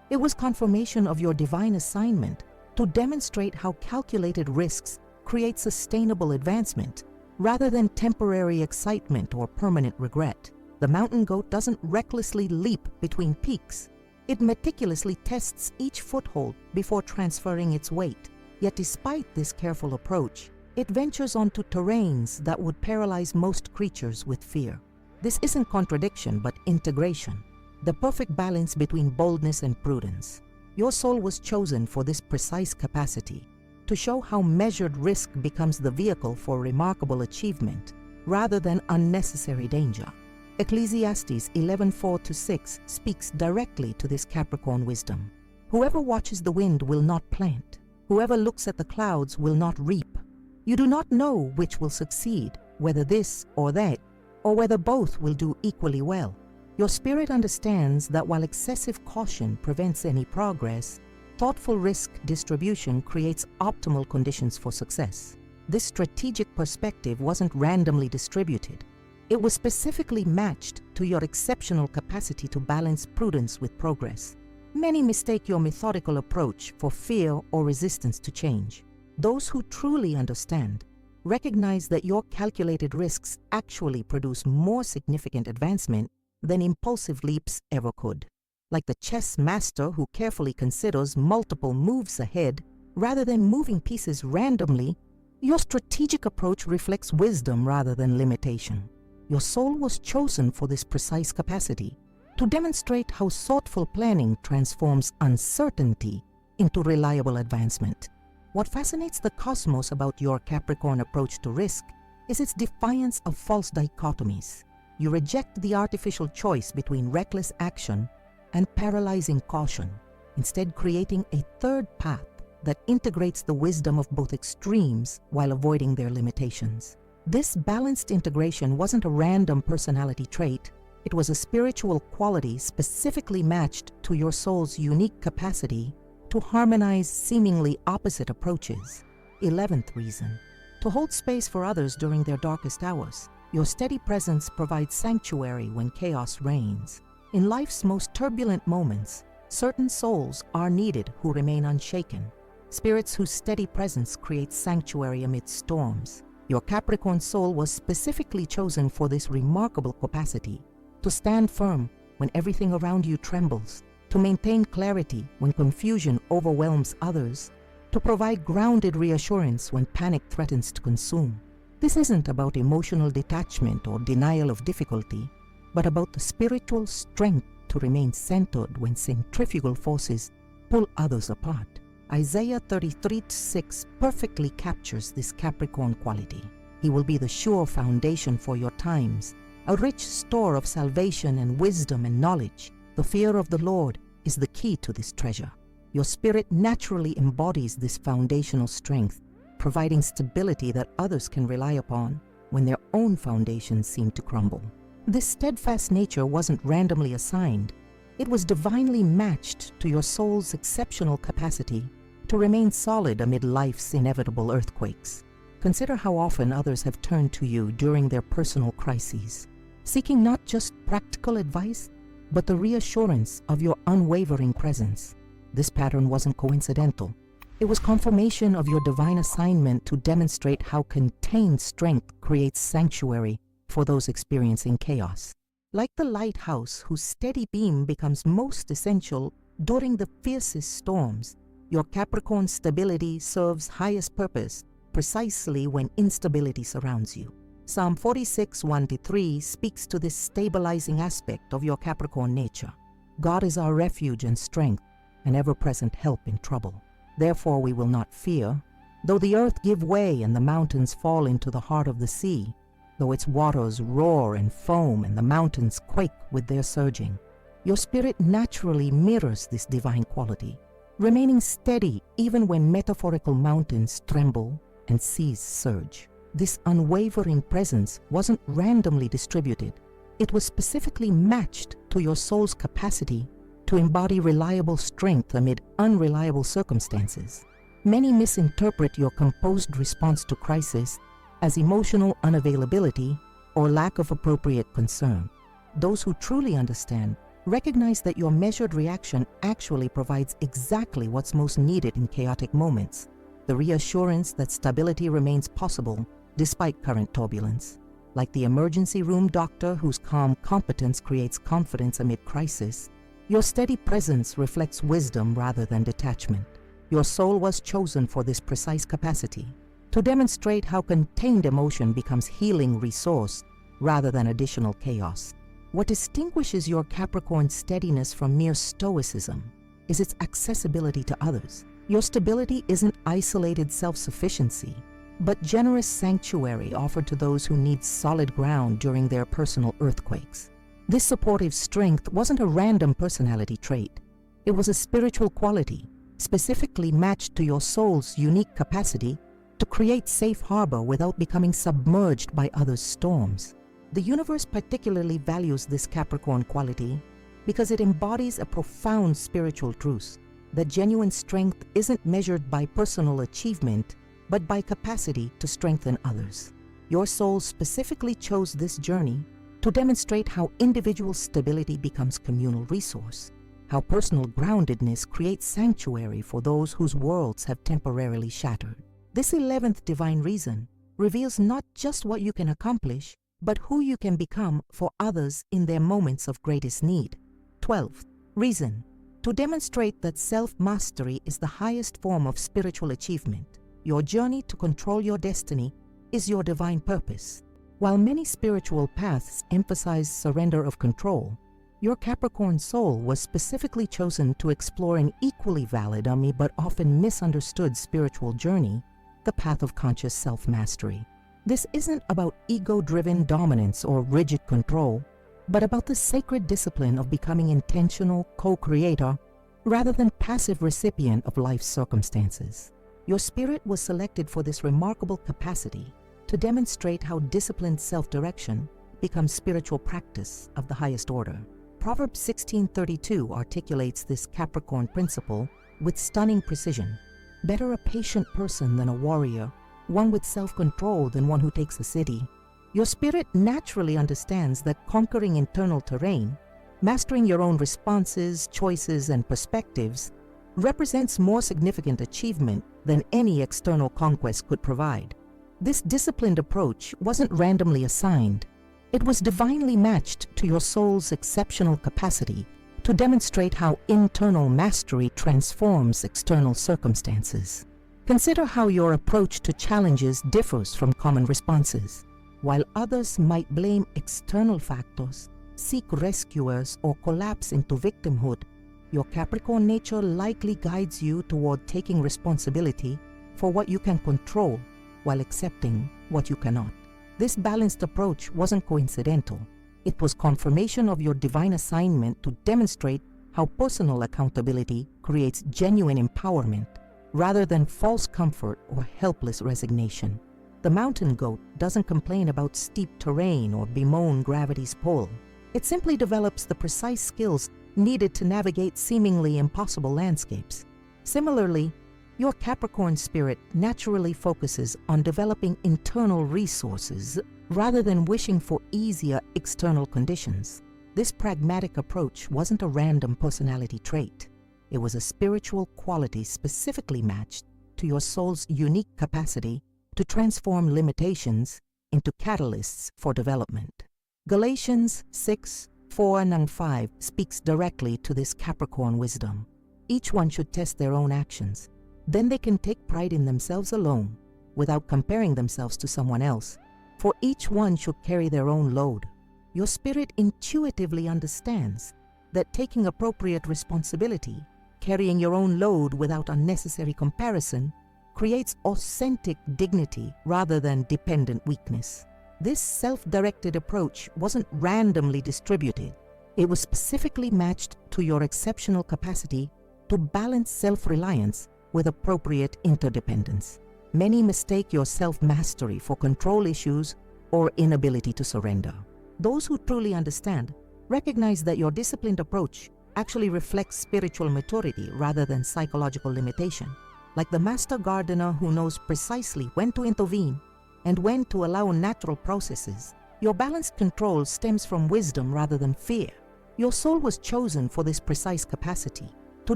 It was confirmation of your divine assignment to demonstrate how calculated risks create sustainable advancement, rather than temporary excitement or permanent regret. The mountain goat doesn't recklessly leap between peaks. It meticulously tests each foothold before transferring its weight. Yet despite this careful approach, it ventures onto terrains that would paralyze most creatures with fear. This isn't contradiction, but integration, the perfect balance between boldness and prudence. Your soul was chosen for this precise capacity, to show how measured risk becomes the vehicle for remarkable achievement, rather than unnecessary danger. Ecclesiastes 11:4-6 speaks directly to this Capricorn wisdom. Whoever watches the wind will not plant. Whoever looks at the clouds will not reap. You do not know which will succeed, whether this or that, or whether both will do equally well. Your spirit understands that while excessive caution prevents any progress, thoughtful risk distribution creates optimal conditions for success. This strategic perspective wasn't randomly distributed. It was specifically matched to your exceptional capacity to balance prudence with progress. Many mistake your methodical approach for fear or resistance to change. Those who truly understand recognize that your calculated risks actually produce more significant advancement than impulsive leaps ever could. Like the chess master who carefully considers multiple moves ahead rather than moving pieces randomly, your strategic approach reflects wisdom rather than limitation. Your soul was chosen for this precise capacity, to demonstrate how thoughtful planning transforms uncertainty into reliable advancement. What fascinates the cosmos about your Capricorn approach to risk is its defiance of false dichotomies. You reject the artificial choice between reckless action and paralyzing caution, instead creating a third path that integrates the wisdom of both extremes while avoiding their limitations. This balanced integration wasn't a random personality trait. It was a spiritual quality specifically matched to your soul's unique capacity to harmonize seemingly opposite approaches. 11th reason, to hold space for others during their darkest hours. Your steady presence provides sanctuary when chaos reigns. In life's most turbulent moments, certain souls are needed who remain unshaken, spirits whose steady presence creates sanctuary amid storms. Your Capricorn soul was specifically chosen for this remarkable capacity, to stand firm when everything around you trembles, to maintain clarity when confusion overwhelms others, to provide grounded reassurance when panic threatens to consume. This isn't about emotional detachment or denial of difficulty, but about the spiritual strength to remain centered when centrifugal forces pull others apart. Isaiah 33:6 perfectly captures this Capricorn quality. He will be the sure foundation for your times, a rich store of salvation and wisdom and knowledge. The fear of the Lord is the key to this treasure. Your spirit naturally embodies this foundational strength, providing stability that others can rely upon when their own foundations seem to crumble. This steadfast nature wasn't randomly assigned. It was divinely matched to your soul's exceptional capacity to remain solid amid life's inevitable earthquakes. Consider how often others have turned to you during their personal crises, seeking not just practical advice, but the reassurance of your unwavering presence. This pattern wasn't coincidental. It was confirmation of your divine assignment to demonstrate how contained strength creates sanctuary for those experiencing chaos. Like the lighthouse whose steady beam becomes most essential during the fiercest storms, your Capricorn stability serves highest purpose precisely when instability surrounds you. Psalm 46:1-3 speaks to this stabilizing aspect of your Capricorn nature. God is our refuge and strength, an ever-present help in trouble. Therefore we will not fear, Though the earth give way and the mountains fall into the heart of the sea, though its waters roar and foam and the mountains quake with their surging, your spirit naturally mirrors this divine quality, remaining steady even when metaphorical mountains tremble and seas surge. This unwavering presence wasn't randomly distributed. It was specifically matched to your soul's capacity to embody reliable strength amid unreliable circumstances. Many misinterpret your composed response to crisis as emotional unavailability or lack of appropriate concern. Those who truly understand recognize that your measured reaction actually provides exactly what's most needed in chaotic moments: the reassurance that stability remains possible despite current turbulence. Like the emergency room doctor whose calm competence creates confidence amid crisis, your steady presence reflects wisdom rather than detachment. Your soul was chosen for this precise capacity, to demonstrate how contained emotion becomes healing resource rather than additional chaos. What distinguishes your Capricorn steadiness from mere stoicism is its accessibility to others. Your stability isn't isolated self-sufficiency, but generous sanctuary offered to those who need solid ground during their personal earthquakes. This supportive strength wasn't a random personality trait. It was a spiritual quality, specifically matched to your soul's unique capacity to create safe harbor without becoming submerged by others' storms. The universe particularly values this Capricorn quality because it embodies a profound spiritual truth, that genuine strength isn't measured by personal achievement, but by capacity to strengthen others. Your soul specifically chose this journey to demonstrate how individual stability becomes communal resource, how personal groundedness creates sanctuary for those whose worlds have temporarily shattered. This 11th divine reason reveals not just what you can accomplish, but who you can become for others in their moments of greatest need. 12th reason, to demonstrate that self-mastery is the highest form of spiritual achievement. Your journey to control your destiny is your divine purpose. While many spiritual paths emphasize surrender of control, your Capricorn soul was specifically chosen to explore an equally valid but often misunderstood spiritual journey, the path of conscious self-mastery. This isn't about ego-driven dominance or rigid control, but about the sacred discipline of becoming intentional co-creator rather than passive recipient of life's circumstances. Your spirit was selected for this remarkable capacity to demonstrate how disciplined self-direction becomes spiritual practice of the highest order. Proverbs 16:32 articulates this Capricorn principle with stunning precision. Better a patient person than a warrior, one with self-control than one who takes a city. Your spirit naturally understands that conquering internal terrain, mastering your own responses, choices, and perspectives represents more significant achievement than any external conquest could provide. This disciplined approach wasn't randomly assigned. It was divinely matched to your soul's exceptional capacity to demonstrate how internal mastery transforms external circumstances. Consider how your approach to challenges differs from common responses. While others might blame external factors, seek rescuers, or collapse into victimhood, your Capricorn nature likely guides you toward taking responsibility for what you can control while accepting what you cannot. This balanced approach wasn't coincidental. It was confirmation of your divine assignment to demonstrate how personal accountability creates genuine empowerment rather than false comfort or helpless resignation. The mountain goat doesn't complain about steep terrain or bemoan gravity's pull. It simply develops the precise skills needed to navigate seemingly impossible landscapes. Similarly, your Capricorn spirit naturally focuses on developing internal resources rather than wishing for easier external conditions. This pragmatic approach wasn't a random personality trait. It was a spiritual quality specifically matched to your soul's unique capacity to transform limitations into catalysts for development. Galatians 6:4-5 speaks directly to this Capricorn wisdom. Each one should test their own actions. Then they can take pride in themselves alone, without comparing themselves to someone else, for each one should carry their own load. Your spirit intuitively understands that taking appropriate responsibility, carrying your own load without unnecessary comparison, creates authentic dignity rather than dependent weakness. This self-directed approach wasn't randomly distributed. It was specifically matched to your exceptional capacity to balance self-reliance with appropriate interdependence. Many mistake your self-mastery for control issues or inability to surrender. Those who truly understand recognize that your disciplined approach actually reflects spiritual maturity rather than psychological limitation. Like the master gardener who knows precisely when to intervene and when to allow natural processes, your balanced control stems from wisdom rather than fear. Your soul was chosen for this precise capacity, to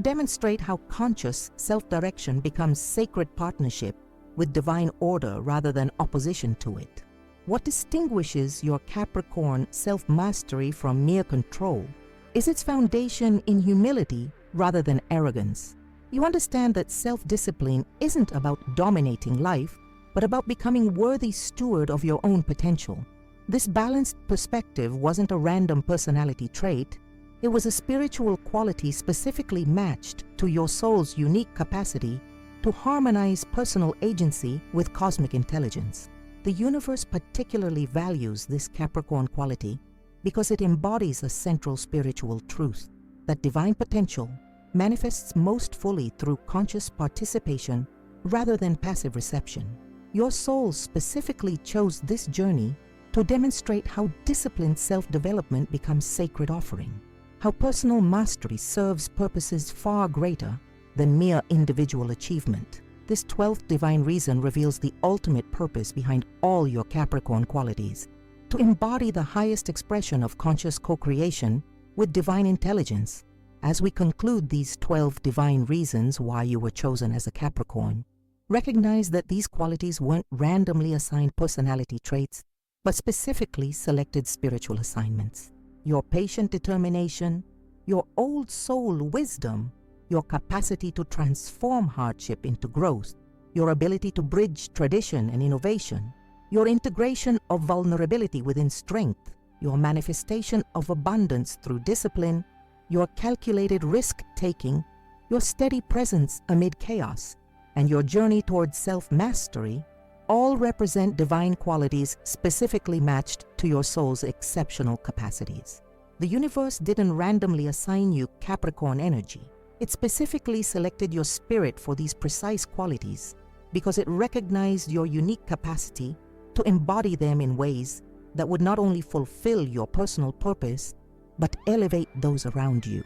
demonstrate how conscious self-direction becomes sacred partnership with divine order rather than opposition to it. What distinguishes your Capricorn self-mastery from mere control is its foundation in humility rather than arrogance. You understand that self-discipline isn't about dominating life, but about becoming worthy steward of your own potential. This balanced perspective wasn't a random personality trait. It was a spiritual quality specifically matched to your soul's unique capacity to harmonize personal agency with cosmic intelligence. The universe particularly values this Capricorn quality because it embodies a central spiritual truth that divine potential manifests most fully through conscious participation rather than passive reception. Your soul specifically chose this journey to demonstrate how disciplined self-development becomes sacred offering, how personal mastery serves purposes far greater than mere individual achievement. This 12th divine reason reveals the ultimate purpose behind all your Capricorn qualities: to embody the highest expression of conscious co-creation with divine intelligence. As we conclude these 12 divine reasons why you were chosen as a Capricorn, recognize that these qualities weren't randomly assigned personality traits, but specifically selected spiritual assignments. Your patient determination, your old soul wisdom, your capacity to transform hardship into growth, your ability to bridge tradition and innovation, your integration of vulnerability within strength, your manifestation of abundance through discipline, your calculated risk-taking, your steady presence amid chaos, and your journey towards self-mastery all represent divine qualities specifically matched to your soul's exceptional capacities. The universe didn't randomly assign you Capricorn energy. It specifically selected your spirit for these precise qualities because it recognized your unique capacity to embody them in ways that would not only fulfill your personal purpose, but elevate those around you.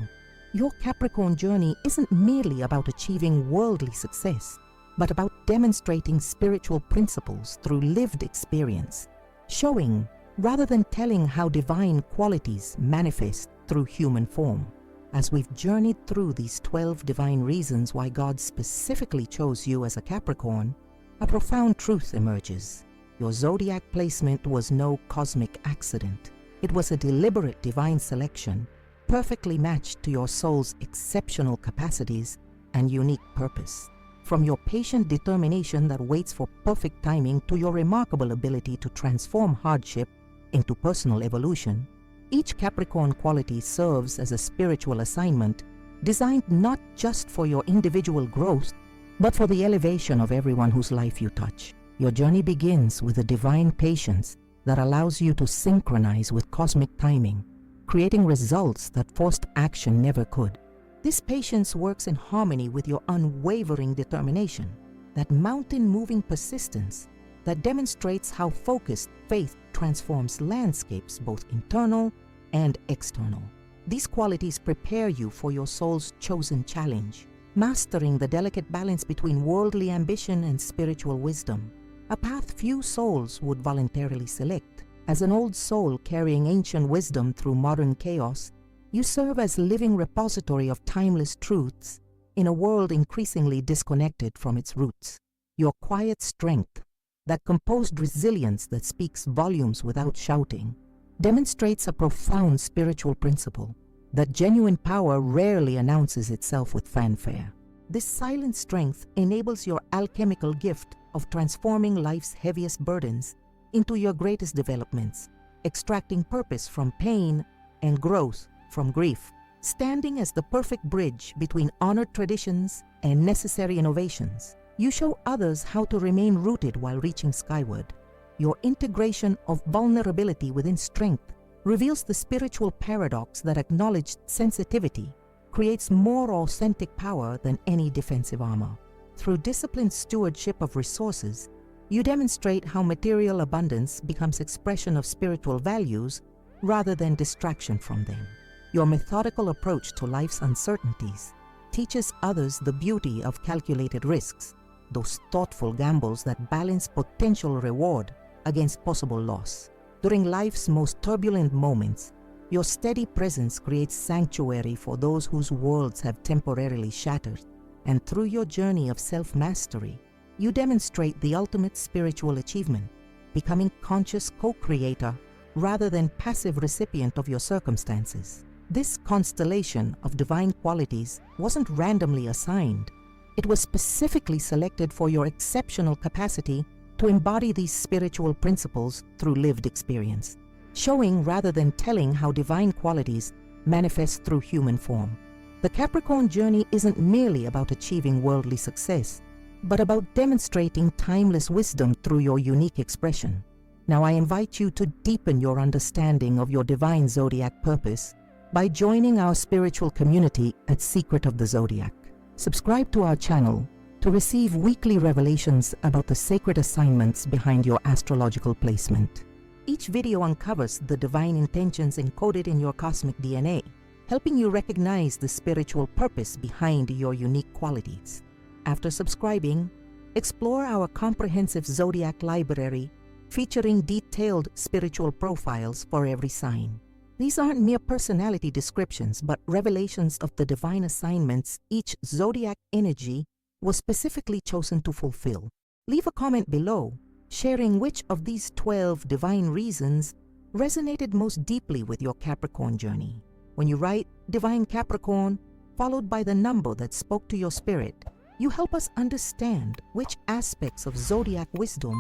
Your Capricorn journey isn't merely about achieving worldly success, but about demonstrating spiritual principles through lived experience, showing rather than telling how divine qualities manifest through human form. As we've journeyed through these 12 divine reasons why God specifically chose you as a Capricorn, a profound truth emerges. Your zodiac placement was no cosmic accident. It was a deliberate divine selection, perfectly matched to your soul's exceptional capacities and unique purpose. From your patient determination that waits for perfect timing to your remarkable ability to transform hardship into personal evolution, each Capricorn quality serves as a spiritual assignment designed not just for your individual growth, but for the elevation of everyone whose life you touch. Your journey begins with a divine patience that allows you to synchronize with cosmic timing, creating results that forced action never could. This patience works in harmony with your unwavering determination, that mountain-moving persistence that demonstrates how focused faith transforms landscapes, both internal and external. These qualities prepare you for your soul's chosen challenge, mastering the delicate balance between worldly ambition and spiritual wisdom, a path few souls would voluntarily select. As an old soul carrying ancient wisdom through modern chaos, you serve as a living repository of timeless truths in a world increasingly disconnected from its roots. Your quiet strength, that composed resilience that speaks volumes without shouting, demonstrates a profound spiritual principle that genuine power rarely announces itself with fanfare. This silent strength enables your alchemical gift of transforming life's heaviest burdens into your greatest developments, extracting purpose from pain and growth from grief, standing as the perfect bridge between honored traditions and necessary innovations. You show others how to remain rooted while reaching skyward. Your integration of vulnerability within strength reveals the spiritual paradox that acknowledged sensitivity creates more authentic power than any defensive armor. Through disciplined stewardship of resources, you demonstrate how material abundance becomes expression of spiritual values rather than distraction from them. Your methodical approach to life's uncertainties teaches others the beauty of calculated risks, those thoughtful gambles that balance potential reward against possible loss. During life's most turbulent moments, your steady presence creates sanctuary for those whose worlds have temporarily shattered, and through your journey of self-mastery, you demonstrate the ultimate spiritual achievement, becoming conscious co-creator rather than passive recipient of your circumstances. This constellation of divine qualities wasn't randomly assigned. It was specifically selected for your exceptional capacity to embody these spiritual principles through lived experience, showing rather than telling how divine qualities manifest through human form. The Capricorn journey isn't merely about achieving worldly success, but about demonstrating timeless wisdom through your unique expression. Now I invite you to deepen your understanding of your divine zodiac purpose by joining our spiritual community at Secret of the Zodiac. Subscribe to our channel to receive weekly revelations about the sacred assignments behind your astrological placement. Each video uncovers the divine intentions encoded in your cosmic DNA, helping you recognize the spiritual purpose behind your unique qualities. After subscribing, explore our comprehensive zodiac library featuring detailed spiritual profiles for every sign. These aren't mere personality descriptions, but revelations of the divine assignments each zodiac energy was specifically chosen to fulfill. Leave a comment below, sharing which of these 12 divine reasons resonated most deeply with your Capricorn journey. When you write Divine Capricorn, followed by the number that spoke to your spirit, you help us understand which aspects of zodiac wisdom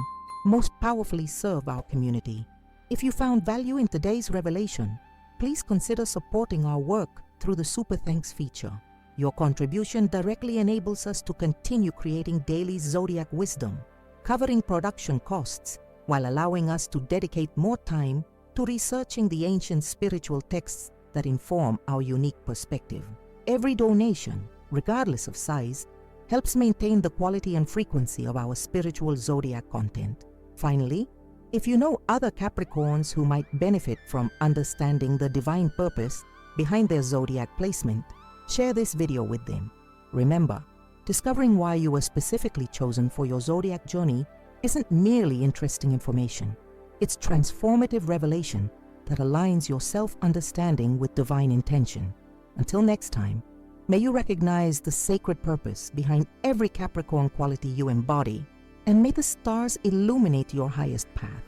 most powerfully serve our community. If you found value in today's revelation, please consider supporting our work through the Super Thanks feature. Your contribution directly enables us to continue creating daily zodiac wisdom, covering production costs, while allowing us to dedicate more time to researching the ancient spiritual texts that inform our unique perspective. Every donation, regardless of size, helps maintain the quality and frequency of our spiritual zodiac content. Finally, if you know other Capricorns who might benefit from understanding the divine purpose behind their zodiac placement, share this video with them. Remember, discovering why you were specifically chosen for your zodiac journey isn't merely interesting information. It's transformative revelation that aligns your self-understanding with divine intention. Until next time, may you recognize the sacred purpose behind every Capricorn quality you embody, and may the stars illuminate your highest path.